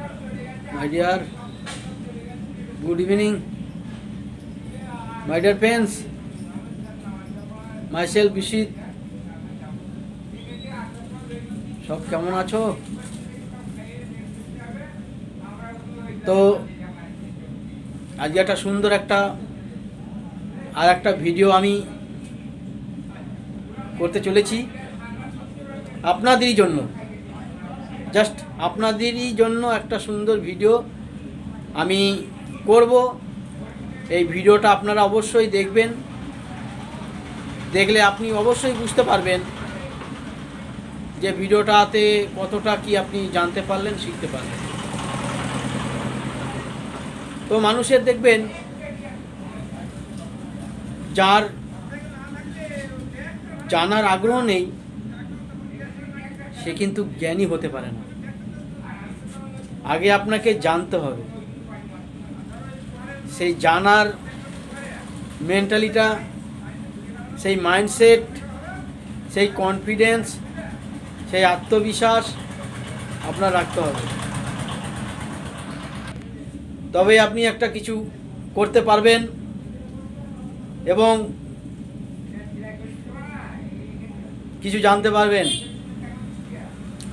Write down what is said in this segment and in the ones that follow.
My dear, good evening, my dear friends. Myself Bishit. সব কেমন আছো? তো আজকে একটা সুন্দর একটা ভিডিও আমি করতে চলেছি আপনাদেরই জন্য। জাস্ট আপনাদেরই জন্য একটা সুন্দর ভিডিও আমি করব। এই ভিডিওটা আপনারা অবশ্যই দেখবেন। দেখলে আপনি অবশ্যই বুঝতে পারবেন যে ভিডিওটাতে কতটা কি আপনি জানতে পারলেন, শিখতে পারলেন। তো মানুষের দেখবেন যার জানার আগ্রহ নেই সে কিন্তু জ্ঞানী হতে পারে না। আগে আপনাকে জানতে হবে। সেই জানার মেন্টালিটা, সেই মাইন্ডসেট, সেই কনফিডেন্স, সেই আত্মবিশ্বাস আপনার রাখতে হবে। তবেই আপনি একটা কিছু করতে পারবেন এবং কিছু জানতে পারবেন।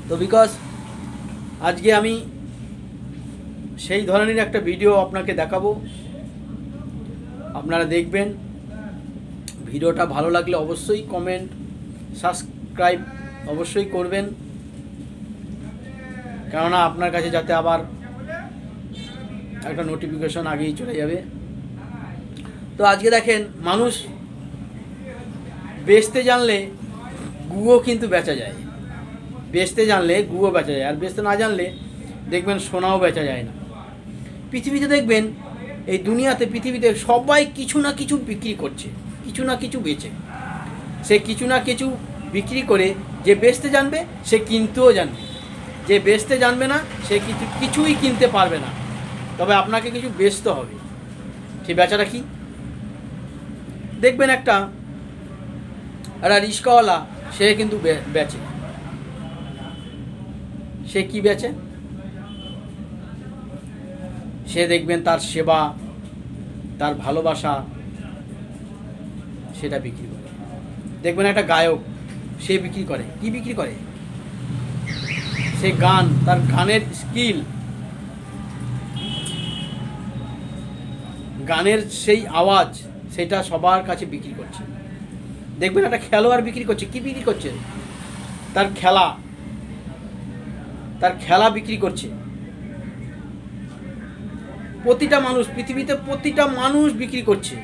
তো বিকজ আজকে আমি সেই ধরনের একটা ভিডিও আপনাকে দেখাবো, আপনারা দেখবেন। ভিডিওটা ভালো লাগলে অবশ্যই কমেন্ট, সাবস্ক্রাইব অবশ্যই করবেন, কেননা আপনার কাছে যাতে আবার একটা নোটিফিকেশন আগেই চলে যাবে। তো আজকে দেখেন, মানুষ বেচতে জানলে গুঁয়ো কিন্তু বেচা যায়। বেচতে জানলে গুঁয়ো বেচা যায়, আর বেচতে না জানলে দেখবেন সোনাও বেচা যায় না। পৃথিবীতে দেখবেন, এই দুনিয়াতে পৃথিবীতে সবাই কিছু না কিছু বিক্রি করছে, কিছু না কিছু বেচে। সে কিছু না কিছু বিক্রি করে যে বেচতে জানবে সে কিনতেও জানবে, যে বেচতে জানবে না সে কিছুই কিনতে পারবে না। তবে আপনাকে কিছু বেচতে হবে। সেই বেচাটা কি? দেখবেন একটা রিক্সাওয়ালা, সে কিন্তু বেচে। সে কি বেচে? সে দেখবেন তার সেবা, তার ভালোবাসা সেটা বিক্রি করে। দেখবেন একটা গায়ক, সে বিক্রি করে কি? বিক্রি করে সে গান, তার গানের স্কিল, গানের সেই আওয়াজ, সেটা সবার কাছে বিক্রি করছে। দেখবেন একটা খেলোয়াড় বিক্রি করছে কি? বিক্রি করছে তার খেলা, তার খেলা বিক্রি করছে। প্রতিটা মানুষ, পৃথিবীতে প্রতিটা মানুষ বিক্রি করছে।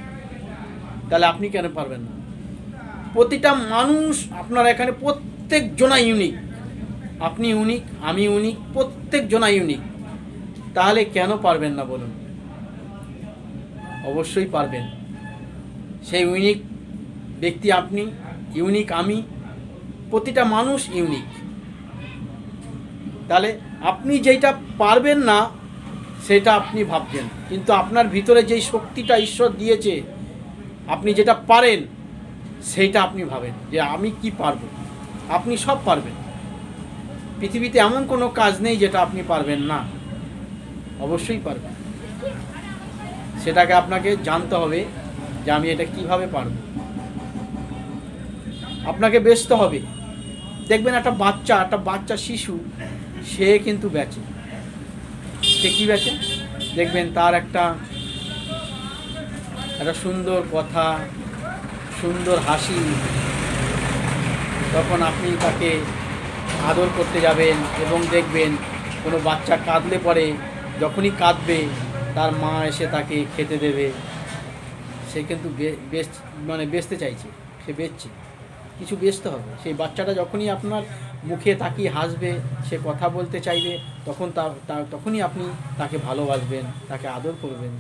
তাহলে আপনি কেন পারবেন না? প্রতিটা মানুষ, আপনার এখানে প্রত্যেক জনা ইউনিক। আপনি ইউনিক, আমি ইউনিক, প্রত্যেক জনা ইউনিক। তাহলে কেন পারবেন না বলুন? অবশ্যই পারবেন। সেই ইউনিক ব্যক্তি আপনি, ইউনিক আমি, প্রতিটা মানুষ ইউনিক। তাহলে আপনি যেটা পারবেন না সেটা আপনি ভাবছেন, কিন্তু আপনার ভিতরে যেই শক্তিটা ঈশ্বর দিয়েছে, আপনি যেটা পারেন সেইটা আপনি ভাবেন যে আমি কি পারবো। আপনি সব পারবেন। পৃথিবীতে এমন কোনো কাজ নেই যেটা আপনি পারবেন না, অবশ্যই পারবেন। সেটাকে আপনাকে জানতে হবে যে আমি এটা কিভাবে পারবো। আপনাকে বেচতে হবে। দেখবেন একটা বাচ্চা শিশু, সে কিন্তু বেচে। সে কি বেচে? দেখবেন তার একটা সুন্দর কথা, সুন্দর হাসি, তখন আপনি তাকে আদর করতে যাবেন এবং দেখবেন কোনো বাচ্চা কাঁদলে পরে, যখনই কাঁদবে তার মা এসে তাকে খেতে দেবে। সে কিন্তু বেচতে চাইছে, সে বেচছে। কিছু বেচতে হবে। সেই বাচ্চাটা যখনই আপনার মুখে তাকিয়ে হাসবে, সে কথা বলতে চাইবে, তখনই আপনি তাকে ভালোবাসবেন, তাকে আদর করবেন।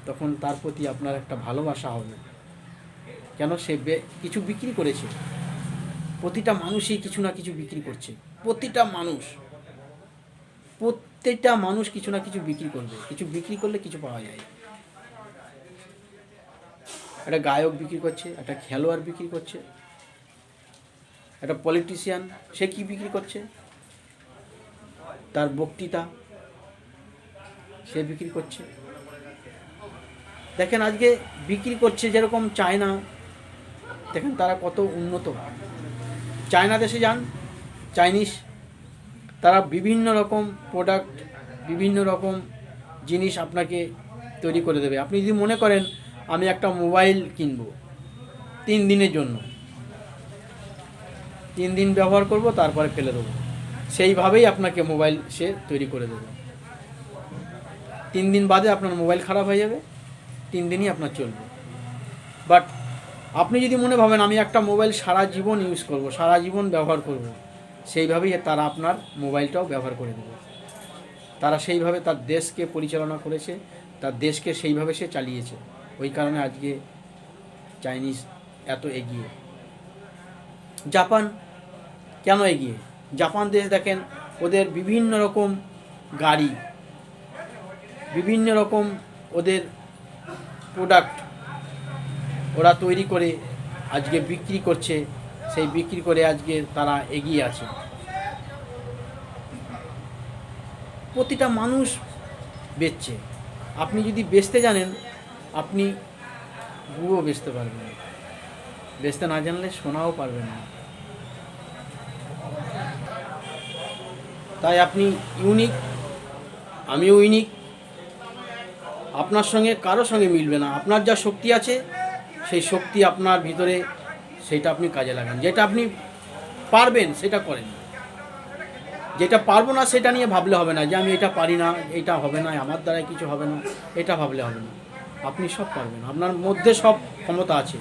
তখন তার প্রতি আপনার একটা ভালোবাসা হবে। কেন? সে কিছু বিক্রি করেছে। প্রতিটা মানুষই কিছু না কিছু বিক্রি করছে। প্রতিটা মানুষ কিছু না কিছু বিক্রি করবে। কিছু বিক্রি করলে কিছু পাওয়া যায়। একটা গায়ক বিক্রি করছে, একটা খেলোয়াড় বিক্রি করছে, একটা পলিটিশিয়ান, সে কি বিক্রি করছে? তার বক্তৃতা, সে বিক্রি করছে। দেখেন আজকে বিক্রি করছে যেরকম চায়না, দেখেন তারা কত উন্নত। চায়না দেশে যান, চাইনিজ, তারা বিভিন্ন রকম প্রোডাক্ট, বিভিন্ন রকম জিনিস আপনাকে তৈরি করে দেবে। আপনি যদি মনে করেন আমি একটা মোবাইল কিনব 3 দিনের জন্য, 3 দিন ব্যবহার করব তারপরে ফেলে দেবো, সেইভাবেই আপনাকে মোবাইল সে তৈরি করে দেবে। 3 দিন বাদে আপনার মোবাইল খারাপ হয়ে যাবে, 3 দিনই আপনার চলবে। বাট আপনি যদি মনে ভাবেন আমি একটা মোবাইল সারা জীবন ইউজ করব, সারা জীবন ব্যবহার করব, সেইভাবেই তারা আপনার মোবাইলটাও ব্যবহার করে দেবে। তারা সেইভাবে তার দেশকে পরিচালনা করেছে, তার দেশকে সেইভাবে সে চালিয়েছে। ওই কারণে আজকে চাইনিজ এত এগিয়ে। জাপান কেন এগিয়ে? জাপান দেশ দেখেন, ওদের বিভিন্ন রকম গাড়ি, বিভিন্ন রকম ওদের প্রোডাক্ট ওরা তৈরি করে আজকে বিক্রি করছে, সেই বিক্রি করে আজকে তারা এগিয়ে আছে। প্রতিটা মানুষ বেচছে। আপনি যদি বেচতে জানেন, আপনি গুঁড়ো বেচতে পারবেন, বেচতে না জানলে সোনাও পারবেন না। তাই আপনি ইউনিক, আমিও ইউনিক। আপনার সঙ্গে কারো সঙ্গে মিলবে না। আপনার যা শক্তি আছে, সেই শক্তি আপনার ভিতরে, সেটা আপনি কাজে লাগান। যেটা আপনি পারবেন সেটা করেন, যেটা পারবো না সেটা নিয়ে ভাবলে হবে না যে আমি এটা পারি না, এটা হবে না, আমার দ্বারাই কিছু হবে না, এটা ভাবলে হবে না। আপনি সব পারবেন, আপনার মধ্যে সব ক্ষমতা আছে।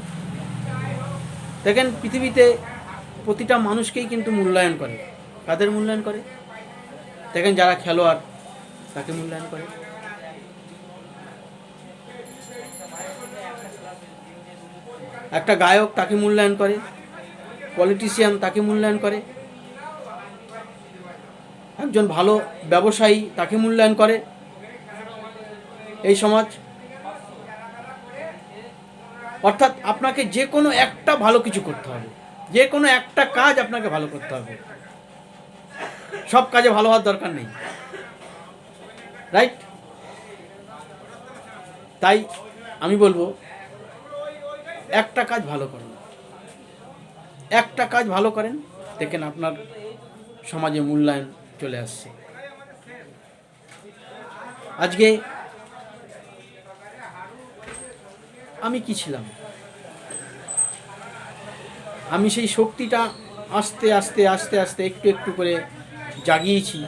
দেখেন পৃথিবীতে প্রতিটা মানুষকেই কিন্তু মূল্যায়ন করে। কাদের মূল্যায়ন করে? দেখেন যারা খেলোয়াড় তাকে মূল্যায়ন করে, একটা গায়ক তাকে মূল্যায়ন করে, পলিটিশিয়ান তাকে মূল্যায়ন করে, একজন ভালো ব্যবসায়ী তাকে মূল্যায়ন করে এই সমাজ। অর্থাৎ আপনাকে যে কোনো একটা ভালো কিছু করতে হবে, যে কোনো একটা কাজ আপনাকে ভালো করতে হবে। সব কাজে ভালো হওয়ার দরকার নেই, রাইট? তাই আমি বলবো একটা কাজ ভালো করুন, একটা কাজ ভালো করেন, দেখেন আপনার সমাজে মূল্যায়ন চলে আসছে। আজকে আমি কি ছিলাম? আমি সেই শক্তিটা আস্তে আস্তে আস্তে আস্তে একটু একটু করে জাগিয়েছি।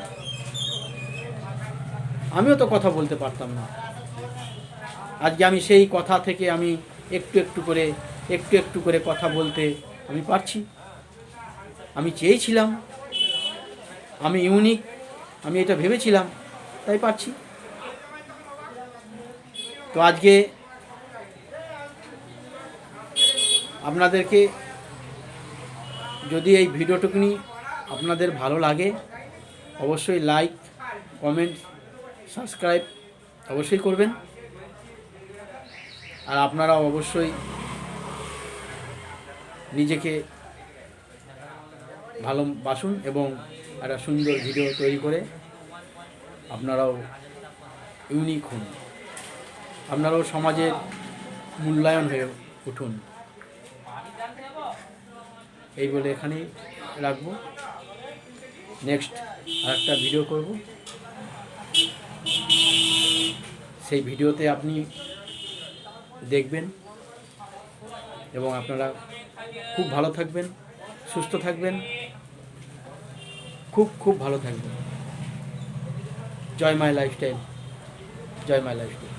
আমিও তো কথা বলতে পারতাম না, আজকে আমি সেই কথা থেকে আমি একটু একটু করে কথা বলতে আমি পারছি। আমি চেয়েছিলাম, আমি ইউনিক, আমি এটা ভেবেছিলাম, তাই পারছি। তো আজকে আপনাদেরকে যদি এই ভিডিওটুকুনি আপনাদের ভালো লাগে, অবশ্যই লাইক, কমেন্ট, সাবস্ক্রাইব অবশ্যই করবেন। আর আপনারা অবশ্যই নিজেকে ভালোবাসুন এবং একটা সুন্দর ভিডিও তৈরি করে আপনারাও ইউনিক হন, আপনারাও সমাজের মূল্যায়ন হয়ে উঠুন। এই বলে এখানেই রাখবো। নেক্সট আরেকটা ভিডিও করব, সেই ভিডিওতে আপনি দেখবেন এবং আপনারা খুব ভালো থাকবেন, সুস্থ থাকবেন, খুব ভালো থাকবেন। Joy my lifestyle, joy my lifestyle.